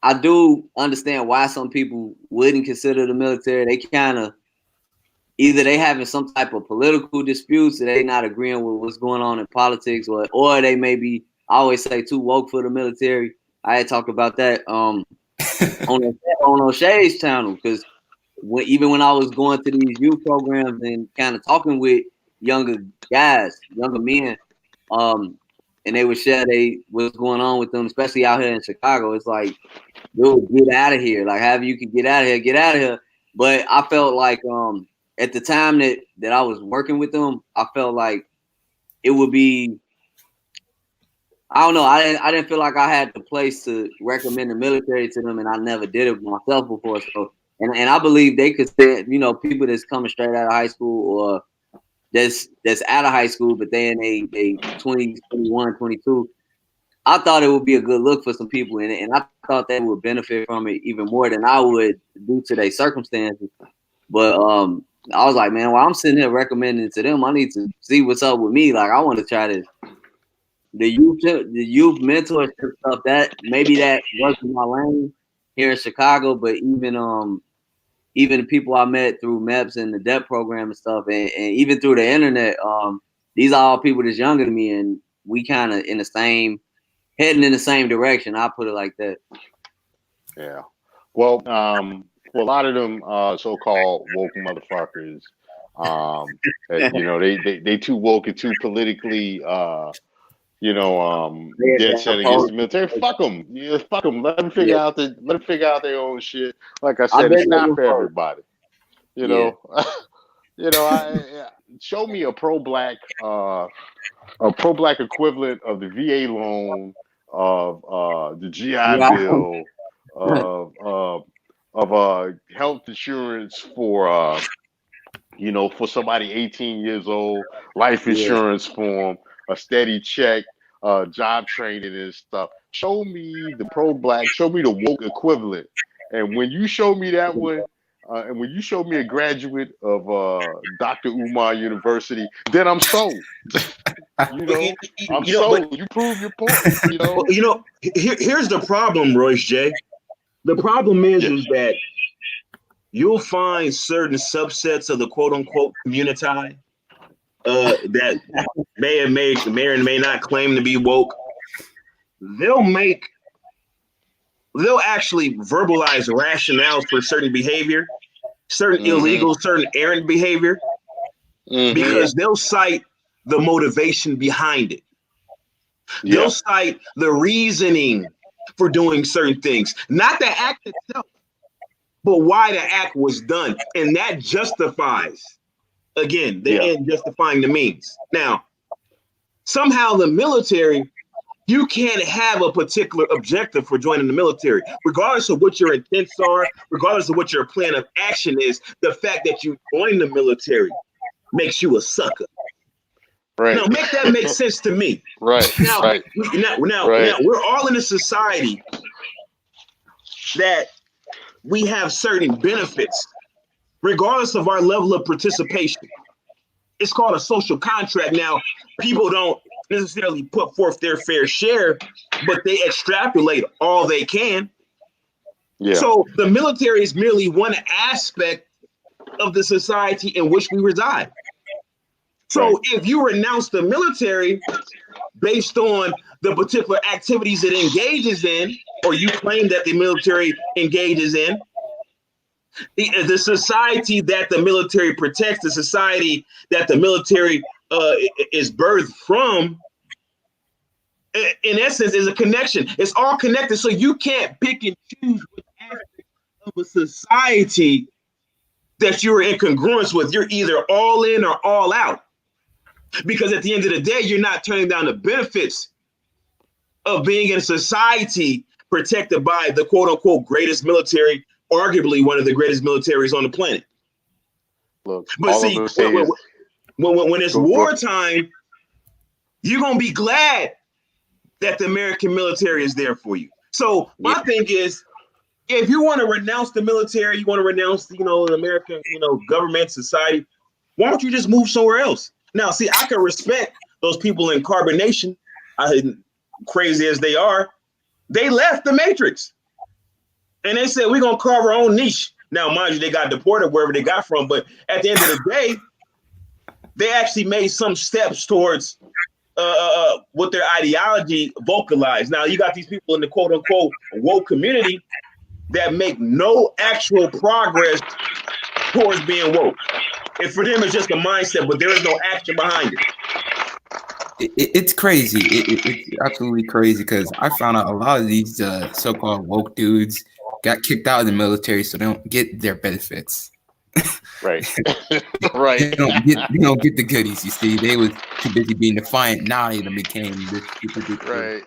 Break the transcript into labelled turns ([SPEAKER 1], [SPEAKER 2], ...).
[SPEAKER 1] I do understand why some people wouldn't consider the military. They kind of either they having some type of political disputes, or they not agreeing with what's going on in politics, or they may be, I always say, too woke for the military. I had talked about that on O'Shea's channel, because even when I was going to these youth programs and kind of talking with younger guys, younger men, and they would share what's going on with them, especially out here in Chicago. It's like, dude, get out of here. Like, however you can get out of here, get out of here. But I felt like at the time that I was working with them, I felt like it would be, I don't know, I didn't feel like I had the place to recommend the military to them, and I never did it myself before. So and I believe they could say, people that's coming straight out of high school, or that's out of high school, but they in they 20, 21, 22. I thought it would be a good look for some people, and I thought they would benefit from it even more than I would due to their circumstances. But I was like, man, while I'm sitting here recommending to them, I need to see what's up with me. Like, I want to try this. The youth mentorship stuff, that maybe that wasn't my lane here in Chicago, but even the people I met through MEPS and the DEP program and stuff, and even through the internet, these are all people that's younger than me, and we kind of heading in the same direction. I'll put it like that.
[SPEAKER 2] Yeah. Well, for a lot of them so-called woke motherfuckers, they too woke and too politically, dead set against the military. Fuck them. Yeah, fuck them. Let them figure out their own shit. Like I said, it's not for everybody. Show me a pro-black equivalent of the VA loan, of the GI Bill, of health insurance for somebody 18 years old, life insurance for them, a steady check, job training and stuff. Show me the pro-black, show me the woke equivalent. And when you show me that one, and when you show me a graduate of Dr. Umar University, then I'm sold. I'm sold. You prove your point.
[SPEAKER 3] Here's the problem, Royce J. The problem is that you'll find certain subsets of the quote unquote community that may or may not claim to be woke. They'll actually verbalize rationales for certain behavior, certain illegal, certain errant behavior, because they'll cite the motivation behind it. They'll cite the reasoning for doing certain things, not the act itself, but why the act was done. And that justifies, again, the end justifying the means. Now, somehow the military, you can't have a particular objective for joining the military, regardless of what your intents are, regardless of what your plan of action is. The fact that you join the military makes you a sucker.
[SPEAKER 2] Right.
[SPEAKER 3] Now, make that make sense to me.
[SPEAKER 2] Right.
[SPEAKER 3] Now,
[SPEAKER 2] right.
[SPEAKER 3] Now, we're all in a society that we have certain benefits, regardless of our level of participation. It's called a social contract. Now, people don't necessarily put forth their fair share, but they extrapolate all they can. Yeah. So the military is merely one aspect of the society in which we reside. So if you renounce the military based on the particular activities it engages in, or you claim that the military engages in, the society that the military protects, the society that the military is birthed from, in essence, is a connection. It's all connected. So you can't pick and choose what aspect of a society that you're in congruence with. You're either all in or all out. Because at the end of the day, you're not turning down the benefits of being in a society protected by the quote unquote greatest military, arguably one of the greatest militaries on the planet.
[SPEAKER 2] Look,
[SPEAKER 3] but see, when it's wartime, you're going to be glad that the American military is there for you. So my thing is, if you want to renounce the military, you want to renounce, the American, government, society, why don't you just move somewhere else? Now, see, I can respect those people in carbonation, crazy as they are. They left the Matrix. And they said, we're going to carve our own niche. Now, mind you, they got deported wherever they got from. But at the end of the day, they actually made some steps towards what their ideology vocalized. Now, you got these people in the quote unquote woke community that make no actual progress towards being woke. And for them, it's just a mindset, but there is no action behind it.
[SPEAKER 4] It's crazy. It's absolutely crazy because I found out a lot of these so-called woke dudes got kicked out of the military, so they don't get their benefits.
[SPEAKER 2] Right. Right.
[SPEAKER 4] They don't get the goodies. You see, they was too busy being defiant. Now they became this stupid.
[SPEAKER 2] Right.